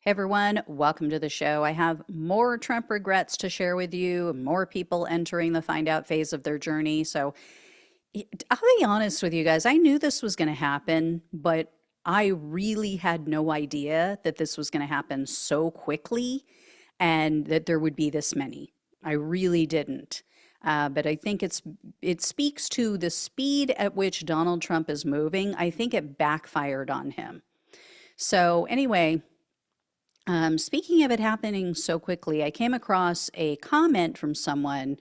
Hey everyone, welcome to the show. I have more Trump regrets to share with you, more people entering the find out phase of their journey. So I'll be honest with you guys, I knew this was going to happen, but I really had no idea that this was going to happen so quickly and that there would be this many. I really didn't. But I think it speaks to the speed at which Donald Trump is moving. I think it backfired on him. So anyway, speaking of it happening so quickly, I came across a comment from someone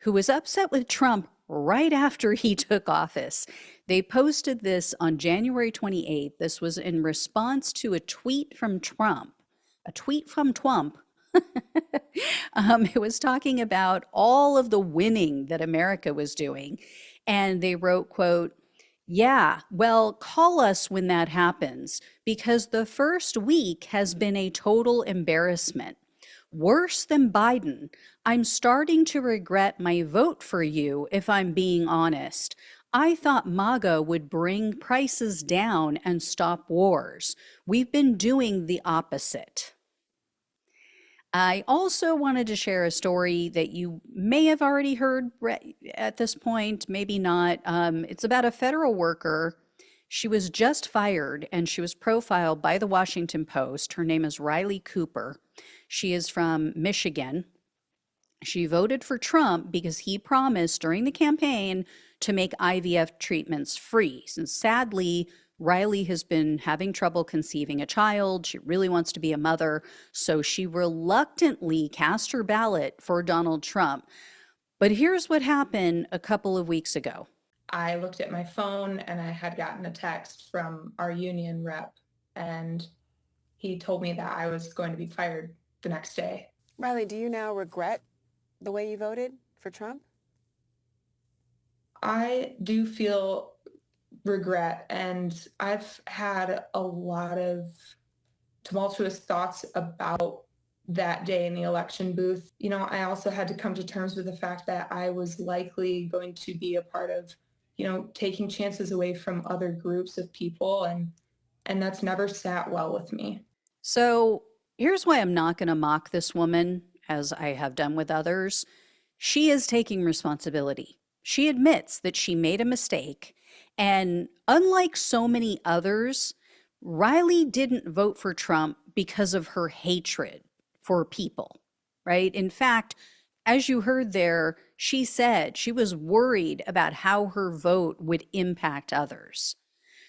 who was upset with Trump right after he took office. They posted this on January 28th. This was in response to a tweet from Trump, a tweet from Trump. It was talking about all of the winning that America was doing. And they wrote, quote, yeah, well, call us when that happens, because the first week has been a total embarrassment. Worse than Biden. I'm starting to regret my vote for you, if I'm being honest. I thought MAGA would bring prices down and stop wars. We've been doing the opposite. I also wanted to share a story that you may have already heard at this point, maybe not. It's about a federal worker. She was just fired and she was profiled by the Washington Post. Her name is Riley Cooper. She is from Michigan. She voted for Trump because he promised during the campaign to make IVF treatments free. Since sadly, Riley has been having trouble conceiving a child. She really wants to be a mother. So she reluctantly cast her ballot for Donald Trump. But here's what happened a couple of weeks ago. I looked at my phone and I had gotten a text from our union rep, and he told me that I was going to be fired the next day. Riley, do you now regret the way you voted for Trump? I do feel regret, and I've had a lot of tumultuous thoughts about that day in the election booth. You know, I also had to come to terms with the fact that I was likely going to be a part of, taking chances away from other groups of people, and that's never sat well with me. So here's why I'm not going to mock this woman as I have done with others. She is taking responsibility. She admits that she made a mistake. And unlike so many others, Riley didn't vote for Trump because of her hatred for people, right? In fact, as you heard there, she said she was worried about how her vote would impact others.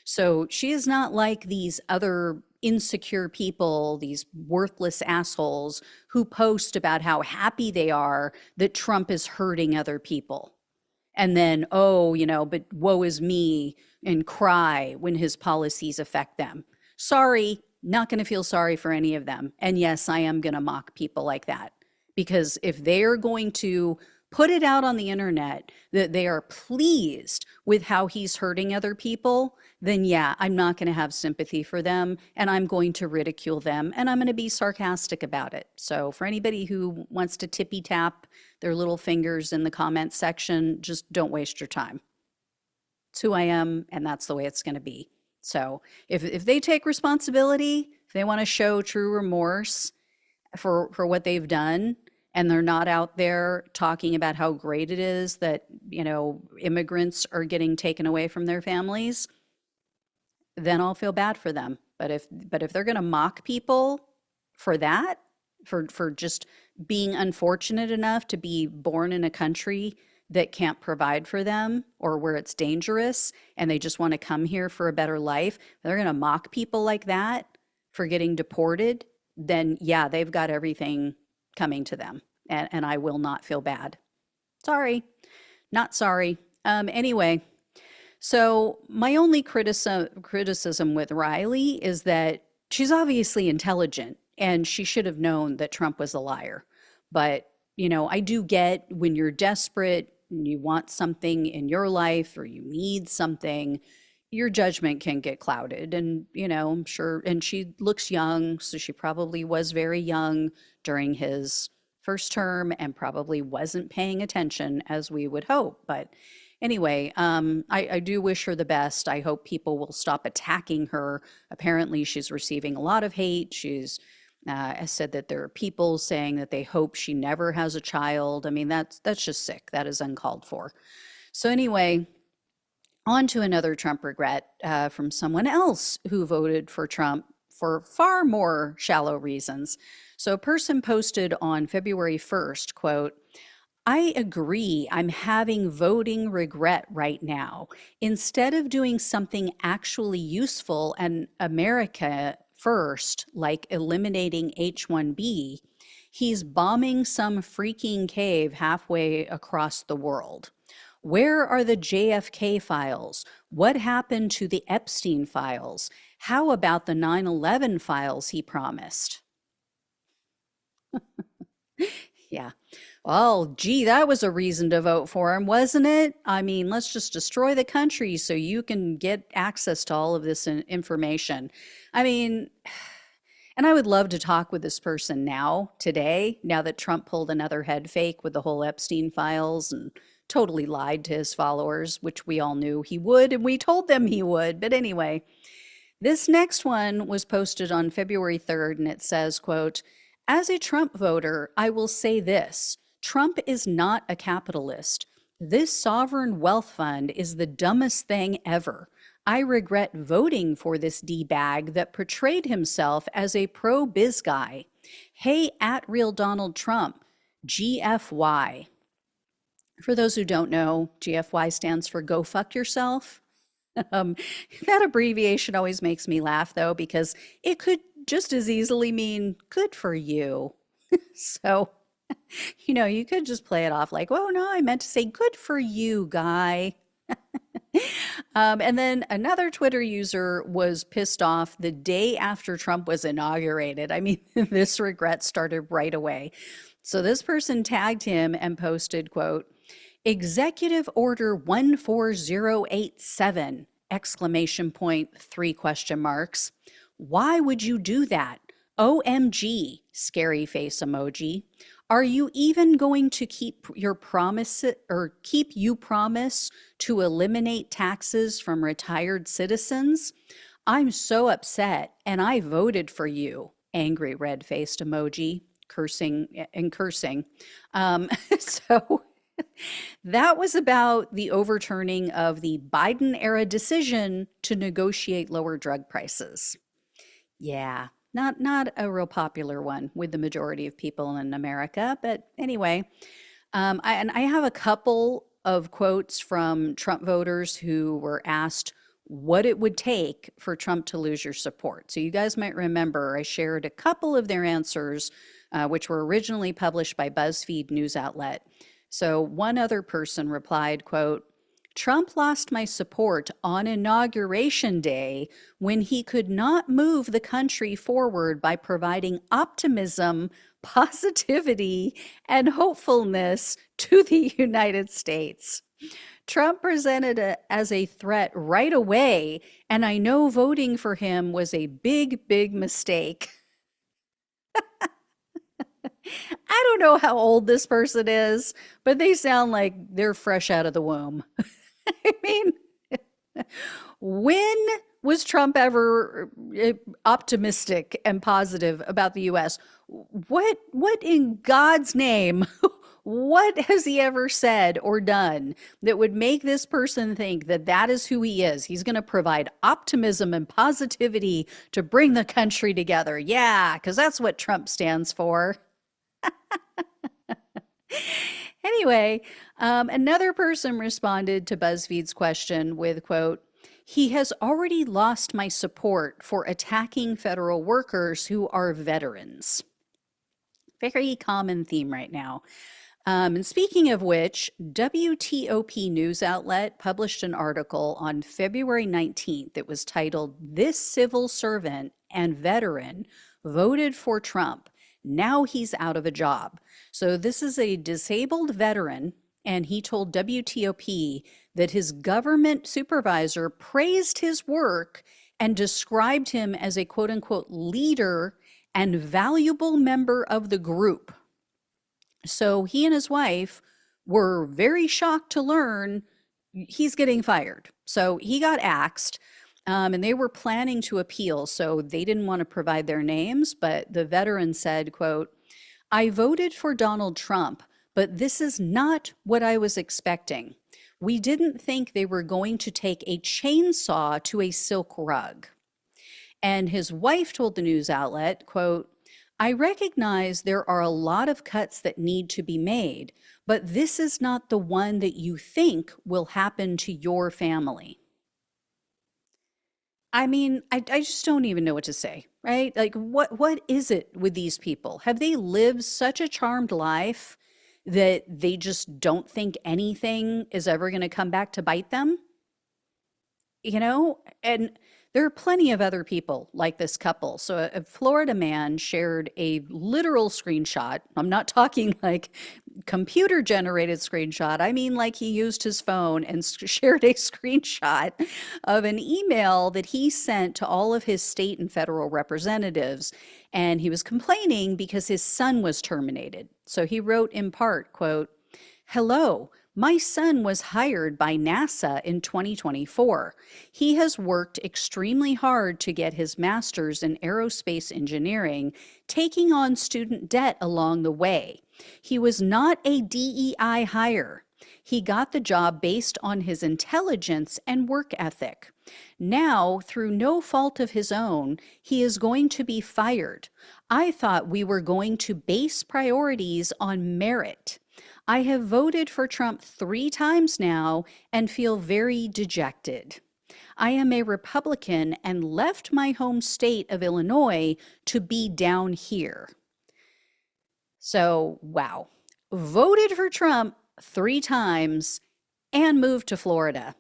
So she is not like these other insecure people, these worthless assholes who post about how happy they are that Trump is hurting other people. And then, oh, but woe is me, and cry when his policies affect them. Sorry, not going to feel sorry for any of them. And yes, I am going to mock people like that. Because if they're going to put it out on the internet that they are pleased with how he's hurting other people, then yeah, I'm not going to have sympathy for them and I'm going to ridicule them and I'm going to be sarcastic about it. So for anybody who wants to tippy tap their little fingers in the comments section, just don't waste your time. It's who I am and that's the way it's going to be. So if they take responsibility, if they want to show true remorse for what they've done, and they're not out there talking about how great it is that, immigrants are getting taken away from their families, then I'll feel bad for them. But if they're going to mock people for that, for just being unfortunate enough to be born in a country that can't provide for them or where it's dangerous and they just want to come here for a better life, they're going to mock people like that for getting deported, then yeah, they've got everything coming to them, and I will not feel bad. Sorry, not sorry. Anyway, so my only criticism with Riley is that she's obviously intelligent and she should have known that Trump was a liar. But, I do get when you're desperate and you want something in your life or you need something, your judgment can get clouded. And, I'm sure, and she looks young, so she probably was very young during his first term and probably wasn't paying attention as we would hope. But anyway, I do wish her the best. I hope people will stop attacking her. Apparently, she's receiving a lot of hate. She's said that there are people saying that they hope she never has a child. I mean, that's just sick. That is uncalled for. So anyway, on to another Trump regret from someone else who voted for Trump for far more shallow reasons. So a person posted on February 1st, quote, I agree. I'm having voting regret right now. Instead of doing something actually useful and America first, like eliminating H-1B, he's bombing some freaking cave halfway across the world. Where are the JFK files? What happened to the Epstein files? How about the 9/11 files he promised? Yeah. Well, gee, that was a reason to vote for him, wasn't it? I mean, let's just destroy the country so you can get access to all of this information. I mean, and I would love to talk with this person now, today, now that Trump pulled another head fake with the whole Epstein files and totally lied to his followers, which we all knew he would, and we told them he would. But anyway, this next one was posted on February 3rd, and it says, quote, as a Trump voter, I will say this. Trump is not a capitalist. This sovereign wealth fund is the dumbest thing ever. I regret voting for this D-bag that portrayed himself as a pro-biz guy. Hey, at real Donald Trump, GFY. For those who don't know, GFY stands for Go Fuck Yourself. Um, that abbreviation always makes me laugh, though, because it could just as easily mean good for you. So, you could just play it off like, oh, no, I meant to say good for you, guy. And then another Twitter user was pissed off the day after Trump was inaugurated. I mean, this regret started right away. So this person tagged him and posted, quote, Executive Order 14087, exclamation point, 3 question marks. Why would you do that? OMG, scary face emoji. Are you even going to keep your promise or keep you promise to eliminate taxes from retired citizens? I'm so upset and I voted for you. Angry red-faced emoji, cursing and cursing. So that was about the overturning of the Biden era decision to negotiate lower drug prices. Yeah, not a real popular one with the majority of people in America, but anyway, I have a couple of quotes from Trump voters who were asked what it would take for Trump to lose your support. So you guys might remember I shared a couple of their answers, which were originally published by BuzzFeed news outlet. So one other person replied, quote, Trump lost my support on Inauguration Day when he could not move the country forward by providing optimism, positivity, and hopefulness to the United States. Trump presented as a threat right away, and I know voting for him was a big, big mistake. I don't know how old this person is, but they sound like they're fresh out of the womb. I mean, when was Trump ever optimistic and positive about the U.S.? What in God's name, what has he ever said or done that would make this person think that that is who he is? He's going to provide optimism and positivity to bring the country together. Yeah, because that's what Trump stands for. Anyway, another person responded to BuzzFeed's question with, quote, he has already lost my support for attacking federal workers who are veterans. Very common theme right now. And speaking of which, WTOP news outlet published an article on February 19th that was titled, This Civil Servant and Veteran Voted for Trump. Now he's out of a job. So this is a disabled veteran, and he told WTOP that his government supervisor praised his work and described him as a quote-unquote leader and valuable member of the group. So he and his wife were very shocked to learn he's getting fired. So he got axed. And they were planning to appeal, so they didn't want to provide their names, but the veteran said, quote, "I voted for Donald Trump, but this is not what I was expecting. We didn't think they were going to take a chainsaw to a silk rug." And his wife told the news outlet, quote, "I recognize there are a lot of cuts that need to be made, but this is not the one that you think will happen to your family." I mean, I just don't even know what to say, right? Like, what is it with these people? Have they lived such a charmed life that they just don't think anything is ever going to come back to bite them? You know, and there are plenty of other people like this couple. So a Florida man shared a literal screenshot. I'm not talking like computer generated screenshot. I mean, like he used his phone and shared a screenshot of an email that he sent to all of his state and federal representatives. And he was complaining because his son was terminated. So he wrote in part, quote, "Hello. My son was hired by NASA in 2024. He has worked extremely hard to get his master's in aerospace engineering, taking on student debt along the way. He was not a DEI hire. He got the job based on his intelligence and work ethic. Now, through no fault of his own, he is going to be fired. I thought we were going to base priorities on merit. I have voted for Trump 3 times now and feel very dejected. I am a Republican and left my home state of Illinois to be down here." So, wow. Voted for Trump 3 times and moved to Florida.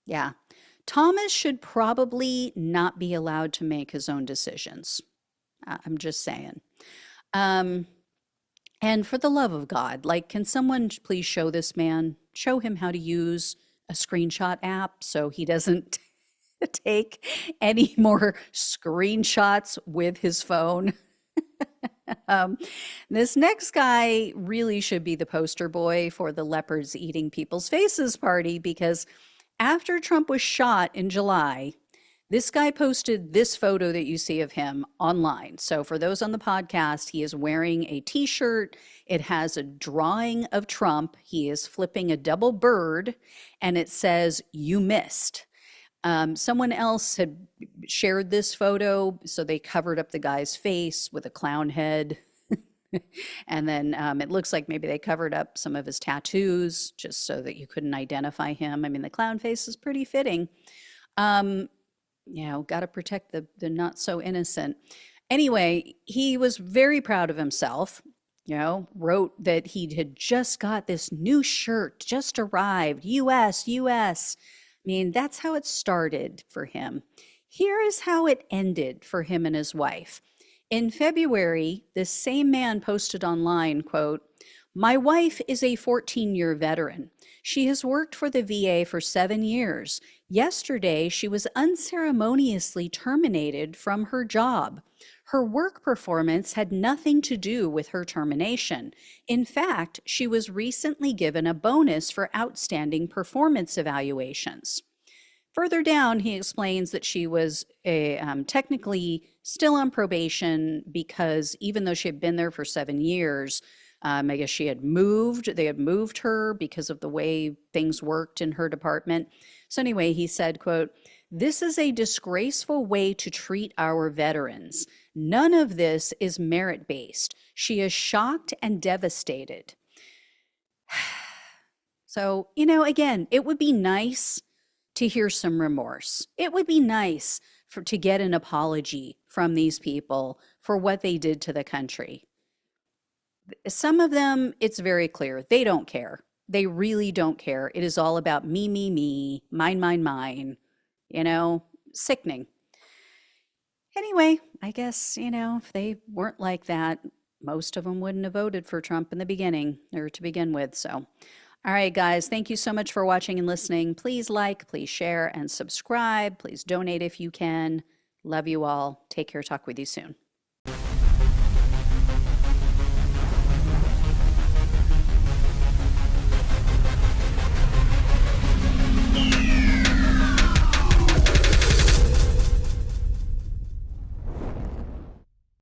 Yeah. Thomas should probably not be allowed to make his own decisions. I'm just saying. And for the love of God, like, can someone please show this man, show him how to use a screenshot app so he doesn't take any more screenshots with his phone? This next guy really should be the poster boy for the leopards eating people's faces party, because after Trump was shot in July, this guy posted this photo that you see of him online. So for those on the podcast, he is wearing a t-shirt. It has a drawing of Trump. He is flipping a double bird, and it says, "You missed." Someone else had shared this photo, so they covered up the guy's face with a clown head. And then it looks like maybe they covered up some of his tattoos just so that you couldn't identify him. I mean, the clown face is pretty fitting. Got to protect the not so innocent. Anyway, he was very proud of himself, wrote that he had just got this new shirt, just arrived, US, US. I mean, that's how it started for him. Here is how it ended for him and his wife. In February, this same man posted online, quote, "My wife is a 14-year veteran. She has worked for the VA for 7 years. Yesterday, she was unceremoniously terminated from her job. Her work performance had nothing to do with her termination. In fact, she was recently given a bonus for outstanding performance evaluations." Further down, he explains that she was technically still on probation because even though she had been there for 7 years, I guess they had moved her because of the way things worked in her department. So anyway, he said, quote, "This is a disgraceful way to treat our veterans. None of this is merit-based. She is shocked and devastated." So, again, it would be nice to hear some remorse. It would be nice to get an apology from these people for what they did to the country. Some of them, it's very clear, they don't care. They really don't care. It is all about me, me, me, mine, mine, mine, sickening. Anyway, I guess, if they weren't like that, most of them wouldn't have voted for Trump in the beginning, or to begin with. So, all right, guys, thank you so much for watching and listening. Please like, please share, and subscribe. Please donate if you can. Love you all. Take care. Talk with you soon.